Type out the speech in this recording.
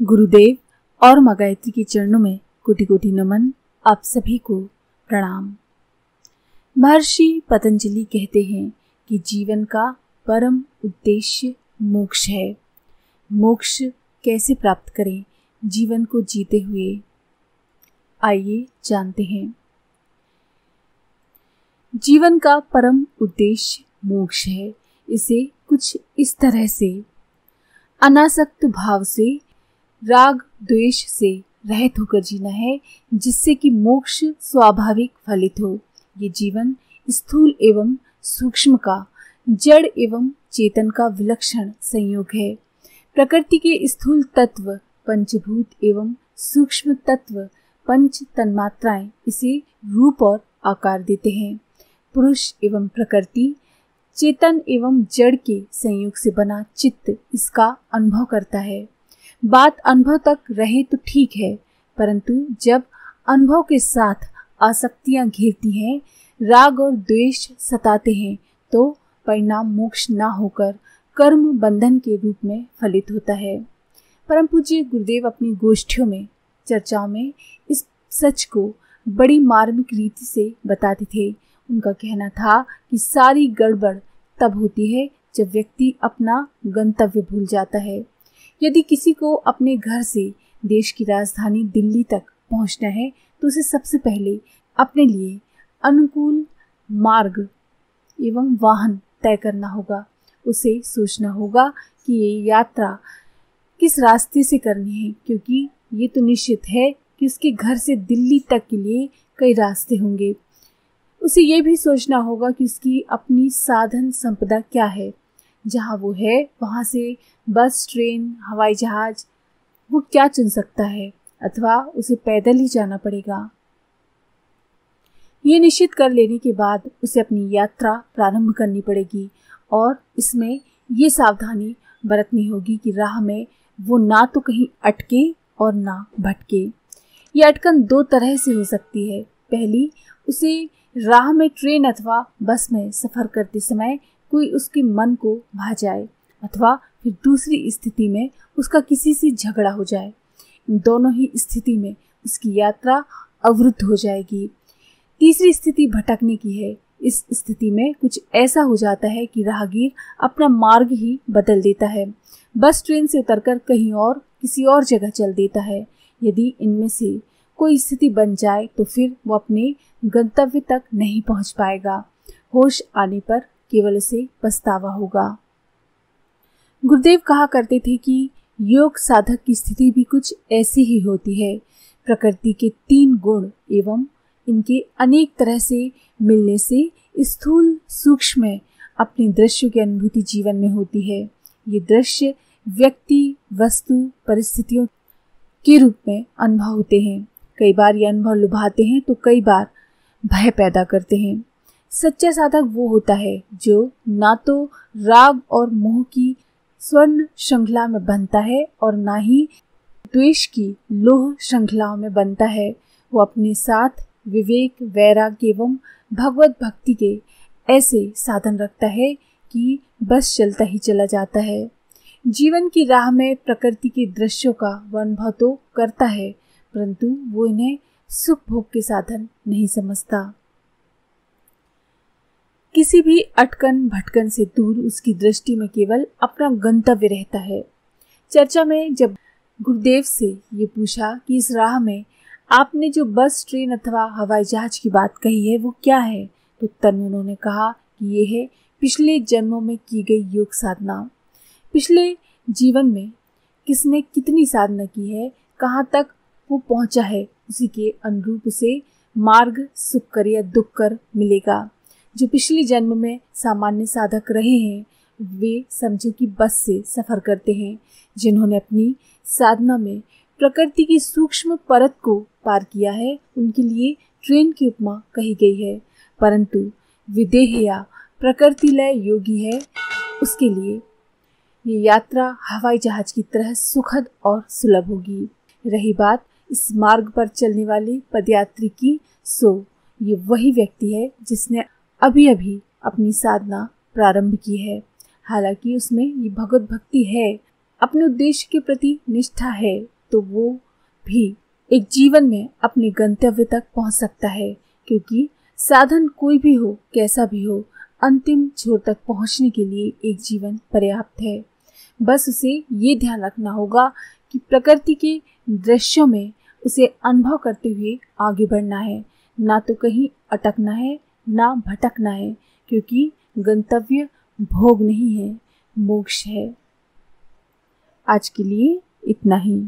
गुरुदेव और मां गायत्री के चरणों में कोटि कोटि नमन। आप सभी को प्रणाम। महर्षि पतंजलि कहते हैं कि जीवन का परम उद्देश्य मोक्ष है। मोक्ष कैसे प्राप्त करें जीवन को जीते हुए, आइए जानते हैं। जीवन का परम उद्देश्य मोक्ष है। इसे कुछ इस तरह से अनासक्त भाव से, राग द्वेष से रहित होकर जीना है, जिससे कि मोक्ष स्वाभाविक फलित हो। ये जीवन स्थूल एवं सूक्ष्म का, जड़ एवं चेतन का विलक्षण संयोग है। प्रकृति के स्थूल तत्व पंचभूत एवं सूक्ष्म तत्व पंच तन्मात्राएं इसे रूप और आकार देते हैं। पुरुष एवं प्रकृति, चेतन एवं जड़ के संयोग से बना चित्त इसका अनुभव करता है। बात अनुभव तक रहे तो ठीक है, परंतु जब अनुभव के साथ आसक्तियां घेरती हैं, राग और द्वेष सताते हैं, तो परिणाम मोक्ष ना होकर कर्म बंधन के रूप में फलित होता है। परम पूज्य गुरुदेव अपनी गोष्ठियों में, चर्चाओं में इस सच को बड़ी मार्मिक रीति से बताते थे। उनका कहना था कि सारी गड़बड़ तब होती है जब व्यक्ति अपना गंतव्य भूल जाता है। यदि किसी को अपने घर से देश की राजधानी दिल्ली तक पहुंचना है, तो उसे सबसे पहले अपने लिए अनुकूल मार्ग एवं वाहन तय करना होगा। उसे सोचना होगा कि ये यात्रा किस रास्ते से करनी है, क्योंकि ये तो निश्चित है कि उसके घर से दिल्ली तक के लिए कई रास्ते होंगे। उसे ये भी सोचना होगा कि उसकी अपनी साधन संपदा क्या है। जहाँ वो है वहाँ से बस, ट्रेन, हवाई जहाज वो क्या चुन सकता है, अथवा उसे पैदल ही जाना पड़ेगा। ये निश्चित कर लेने के बाद उसे अपनी यात्रा प्रारंभ करनी पड़ेगी और इसमें ये सावधानी बरतनी होगी कि राह में वो ना तो कहीं अटके और ना भटके। ये अटकन दो तरह से हो सकती है। पहली, उसे राह में ट्रेन अथवा बस में सफर करते समय कोई उसके मन को भा जाए, अथवा फिर दूसरी स्थिति में उसका किसी से झगड़ा हो जाए। इन दोनों ही स्थिति में उसकी यात्रा अवरुद्ध हो जाएगी। तीसरी स्थिति भटकने की है। इस स्थिति में कुछ ऐसा हो जाता है कि राहगीर अपना मार्ग ही बदल देता है, बस ट्रेन से उतरकर कहीं और किसी और जगह चल देता है। यदि इनमें से कोई स्थिति बन जाए तो फिर वो अपने गंतव्य तक नहीं पहुंच पाएगा। होश आने पर केवल उसे पछतावा होगा। गुरुदेव कहा करते थे कि योग साधक की स्थिति भी कुछ ऐसी ही होती है। प्रकृति के तीन गुण एवं इनके अनेक तरह से मिलने से स्थूल सूक्ष्म में अपने दृश्यों की अनुभूति जीवन में होती है। ये दृश्य व्यक्ति, वस्तु, परिस्थितियों के रूप में अनुभव होते हैं। कई बार ये अनुभव लुभाते हैं तो कई बार भय पैदा करते हैं। सच्चा साधक वो होता है जो ना तो राग और मोह की स्वर्ण श्रृंखला में बंधता है और ना ही द्वेष की लोह श्रृंखलाओं में बंधता है। वो अपने साथ विवेक, वैराग्य एवं भगवत भक्ति के ऐसे साधन रखता है कि बस चलता ही चला जाता है। जीवन की राह में प्रकृति के दृश्यों का वह अनुभव तो करता है, परंतु वो इन्हें सुख भोग के साधन नहीं समझता। किसी भी अटकन भटकन से दूर उसकी दृष्टि में केवल अपना गंतव्य रहता है। चर्चा में जब गुरुदेव से ये पूछा कि इस राह में आपने जो बस, ट्रेन अथवा हवाई जहाज की बात कही है वो क्या है, तो उत्तर में उन्होंने कहा कि ये है पिछले जन्मों में की गई योग साधना। पिछले जीवन में किसने कितनी साधना की है, कहाँ तक वो पहुंचा है, उसी के अनुरूप उसे मार्ग सुख कर या दुख कर मिलेगा। जो पिछले जन्म में सामान्य साधक रहे हैं वे समझो कि बस से सफर करते हैं। जिन्होंने अपनी साधना में प्रकृति की सूक्ष्म परत को पार किया है उनके लिए ट्रेन की उपमा कही गई है, परंतु विदेह या प्रकृतिलय योगी है उसके लिए ये यात्रा हवाई जहाज की तरह सुखद और सुलभ होगी। रही बात इस मार्ग पर चलने वाले पदयात्री की, सो ये वही व्यक्ति है जिसने अभी अभी अपनी साधना प्रारंभ की है। हालांकि उसमें ये भगवत भक्ति है, अपने उद्देश्य के प्रति निष्ठा है तो वो भी एक जीवन में अपने गंतव्य तक पहुंच सकता है, क्योंकि साधन कोई भी हो, कैसा भी हो, अंतिम छोर तक पहुंचने के लिए एक जीवन पर्याप्त है। बस उसे ये ध्यान रखना होगा कि प्रकृति के दृश्यों में उसे अनुभव करते हुए आगे बढ़ना है, ना तो कहीं अटकना है, ना भटकना है, क्योंकि गंतव्य भोग नहीं है, मोक्ष है। आज के लिए इतना ही।